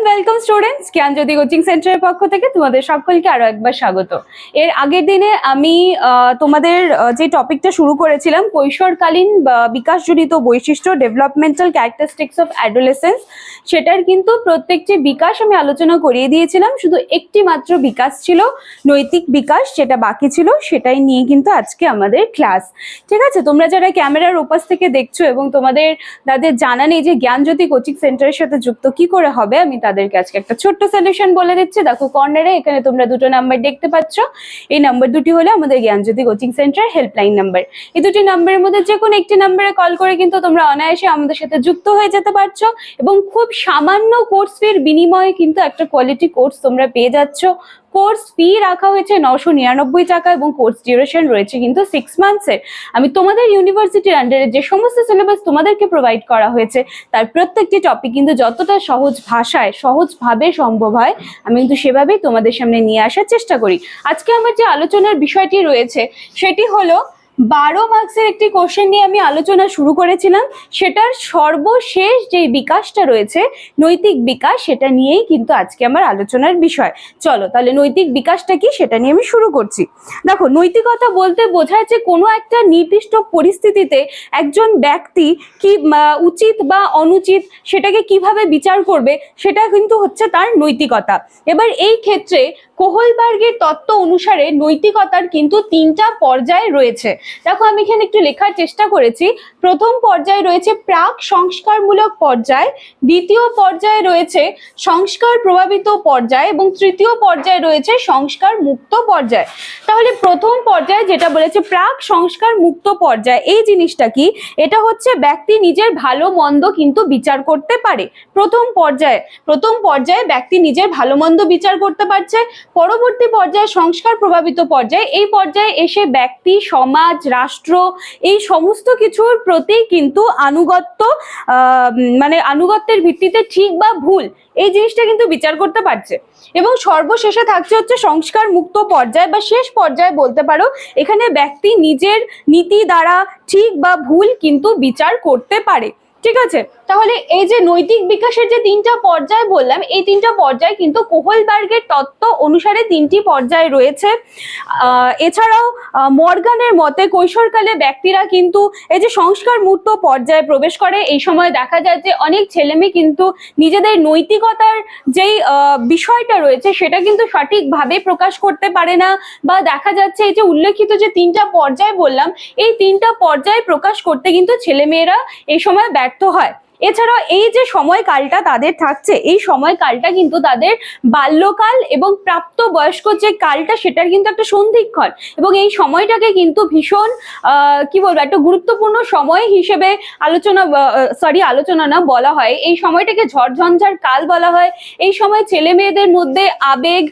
Welcome students, জ্ঞানজ্যোতি coaching সেন্টারের পক্ষ থেকে তোমাদের সকলকে আরো একবার স্বাগত। এর আগের দিনে আমি তোমাদের যে টপিকটা শুরু করেছিলাম, কৈশোরকালীন বিকাশজনিত বৈশিষ্ট্য, ডেভেলপমেন্টাল ক্যারেক্টারিস্টিক্স অফ অ্যাডোলেসেন্স, সেটার কিন্তু প্রত্যেকটি বিকাশ আমি আলোচনা করিয়ে দিয়েছিলাম। শুধু একটি মাত্র বিকাশ ছিল, নৈতিক বিকাশ, যেটা বাকি ছিল, সেটাই নিয়ে কিন্তু আজকে আমাদের ক্লাস। ঠিক আছে, তোমরা যারা ক্যামেরার ওপাশ থেকে দেখছো এবং তোমাদের জানা নেই যে জ্ঞানজ্যোতি কোচিং সেন্টারের সাথে যুক্ত কি করে হবে, আমি তাদেরকে আজকে একটা ছোট্ট সলিউশন বলে দিচ্ছি। দেখো কর্নারে এখানে তোমরা দুটো নাম্বার দেখতে পাচ্ছ। এই নাম্বার দুটি হলো আমাদের জ্ঞানজ্যোতি কোচিং সেন্টার হেল্পলাইন নাম্বার। এই দুটি নাম্বারের মধ্যে যে কোনো একটি নাম্বারে কল করে কিন্তু তোমরা অনায়াসে আমাদের সাথে যুক্ত হয়ে যেতে পারছো এবং খুব সামান্য কোর্স ফির বিনিময়ে কিন্তু একটা কোয়ালিটি কোর্স তোমরা পেয়ে যাচ্ছ। কোর্স ফি রাখা হয়েছে 999 টাকা এবং কোর্স ডিউরেশন রয়েছে কিন্তু 6 মান্থসের। আমি তোমাদের ইউনিভার্সিটির আন্ডারে যে সমস্ত সিলেবাস তোমাদেরকে প্রোভাইড করা হয়েছে তার প্রত্যেকটি টপিক কিন্তু যতটা সহজ ভাষায় সহজভাবে সম্ভব হয় আমি কিন্তু সেভাবেই তোমাদের সামনে নিয়ে আসার চেষ্টা করি। আজকে আমার যে আলোচনার বিষয়টি রয়েছে সেটি হলো 12 মার্কসের একটি কোশ্চেন নিয়ে আমি আলোচনা শুরু করেছিলাম। সেটার সর্বশেষ যে বিকাশটা রয়েছে, নৈতিক বিকাশ, সেটা নিয়েই কিন্তু আজকে আমার আলোচনার বিষয়। চলো তাহলে নৈতিক বিকাশটা কি সেটা নিয়ে আমি শুরু করছি। দেখো, নৈতিকতা বলতে বোঝায় যে কোনো একটা নির্দিষ্ট পরিস্থিতিতে একজন ব্যক্তি কি উচিত বা অনুচিত সেটাকে কিভাবে বিচার করবে, সেটা কিন্তু হচ্ছে তার নৈতিকতা। এবার এই ক্ষেত্রে কোহলবার্গের তত্ত্ব অনুসারে নৈতিকতার কিন্তু 3টা পর্যায় রয়েছে। দেখো আমি এখানে একটু লেখার চেষ্টা করেছি। প্রথম পর্যায়ে রয়েছে প্রাক সংস্কারমূলক পর্যায়, দ্বিতীয় পর্যায়ে রয়েছে সংস্কার প্রভাবিত পর্যায় এবং তৃতীয় পর্যায়ে রয়েছে সংস্কার মুক্ত পর্যায়। তাহলে প্রথম পর্যায়ে যেটা বলেছে প্রাক সংস্কার মুক্ত পর্যায়, এই জিনিসটা কি? এটা হচ্ছে ব্যক্তি নিজের ভালো মন্দ কিন্তু বিচার করতে পারে। প্রথম পর্যায়ে ব্যক্তি নিজের ভালো মন্দ বিচার করতে পারছে। পরবর্তী পর্যায়ে সংস্কার প্রভাবিত পর্যায়ে, এই পর্যায়ে এসে ব্যক্তি, সমাজ, রাষ্ট্র এই সমস্ত কিছুর প্রতি কিন্তু আনুগত্যের ভিত্তিতে ঠিক বা ভুল এই জিনিসটা কিন্তু বিচার করতে পারছে। এবং সর্বশেষে থাকছে হচ্ছে সংস্কার মুক্ত পর্যায় বা শেষ পর্যায়ে বলতে পারো। এখানে ব্যক্তি নিজের নীতি দ্বারা ঠিক বা ভুল কিন্তু বিচার করতে পারে। ঠিক আছে, তাহলে এই যে নৈতিক বিকাশের যে 3টা পর্যায় বললাম, এই 3টা পর্যায় কিন্তু কোহলবার্গের তত্ত্ব অনুসারে 3টি পর্যায় রয়েছে। এছাড়াও মর্গানের মতে কৈশোরকালে ব্যক্তিরা কিন্তু এই যে সংস্কার মুক্ত পর্যায়ে প্রবেশ করে। এই সময় দেখা যায় যে অনেক ছেলেমেয়ে কিন্তু নিজেদের নৈতিকতার যেই বিষয়টা রয়েছে সেটা কিন্তু সঠিকভাবে প্রকাশ করতে পারে না, বা দেখা যাচ্ছে এই যে উল্লেখিত যে 3টা পর্যায় বললাম, এই 3টা পর্যায় প্রকাশ করতে কিন্তু ছেলেমেয়েরা এই সময় ব্যর্থ হয়। এছাড়াও এই যে সময়কালটা তাদের থাকছে, এই সময়কালটা কিন্তু তাদের বাল্যকাল এবং প্রাপ্ত বয়স্ক যে কালটা, সেটার কিন্তু একটা সন্ধিক্ষণ এবং এই সময়টাকে কিন্তু ভীষণ কি বলবো, একটা গুরুত্বপূর্ণ সময় হিসেবে বলা হয়। এই সময়টাকে ঝড়ঝঞ্ঝার কাল বলা হয়। এই সময় ছেলে মেয়েদের মধ্যে আবেগ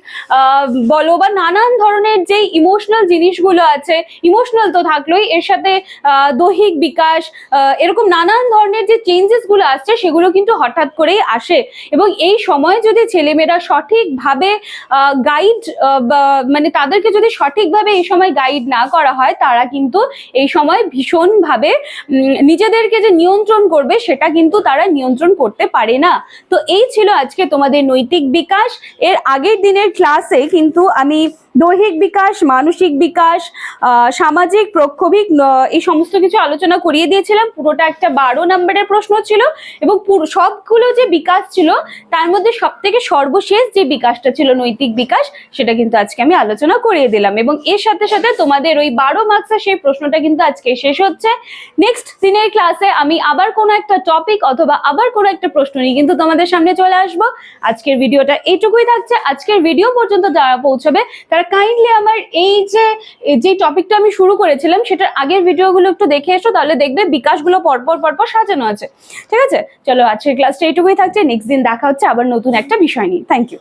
বলো বা নানান ধরনের যে ইমোশনাল জিনিসগুলো আছে, ইমোশনাল তো থাকলোই, এর সাথে দৈহিক বিকাশ, এরকম নানান ধরনের যে চেঞ্জেস আসছে সেগুলো কিন্তু হঠাৎ করেই আসে। এবং এই সময় যদি ছেলেমেয়েরা সঠিকভাবে গাইড তাদেরকে যদি সঠিকভাবে এই সময় গাইড না করা হয়, তারা কিন্তু এই সময় ভীষণভাবে নিজেদেরকে যে নিয়ন্ত্রণ করবে সেটা কিন্তু তারা নিয়ন্ত্রণ করতে পারে না। তো এই ছিল আজকে তোমাদের নৈতিক বিকাশ। এর আগের দিনের ক্লাসে কিন্তু আমি দৈহিক বিকাশ, মানসিক বিকাশ, সামাজিক প্রক্ষোভিক এই সমস্ত কিছু আলোচনা করিয়ে দিয়েছিলাম। পুরোটা একটা 12 নম্বরের প্রশ্ন ছিল এবং সবগুলো যে বিকাশ ছিল তার মধ্যে সব থেকে সর্বশেষ যে বিকাশটা ছিল নৈতিক বিকাশ, সেটা কিন্তু আজকে আমি আলোচনা করিয়ে দিলাম। এবং এর সাথে সাথে তোমাদের ওই 12 মার্কসের সেই প্রশ্নটা কিন্তু আজকে শেষ হচ্ছে। নেক্সট দিনের ক্লাসে আমি আবার কোনো একটা টপিক অথবা আবার কোনো একটা প্রশ্ন নিয়ে কিন্তু তোমাদের সামনে চলে আসবো। আজকের ভিডিওটা এইটুকুই থাকছে। আজকের ভিডিও পর্যন্ত যারা পৌঁছবে তারা কাইন্ডলি আমার এই যে টপিকটা আমি শুরু করেছিলাম সেটার আগের ভিডিওগুলো একটু দেখে এসো, তাহলে দেখবে বিকাশগুলো পরপর সাজানো আছে। ঠিক আছে, চলো আজকের ক্লাসটা এইটুকুই থাকছে। নেক্সট দিন দেখা হচ্ছে আবার নতুন একটা বিষয় নিয়ে। Thank you.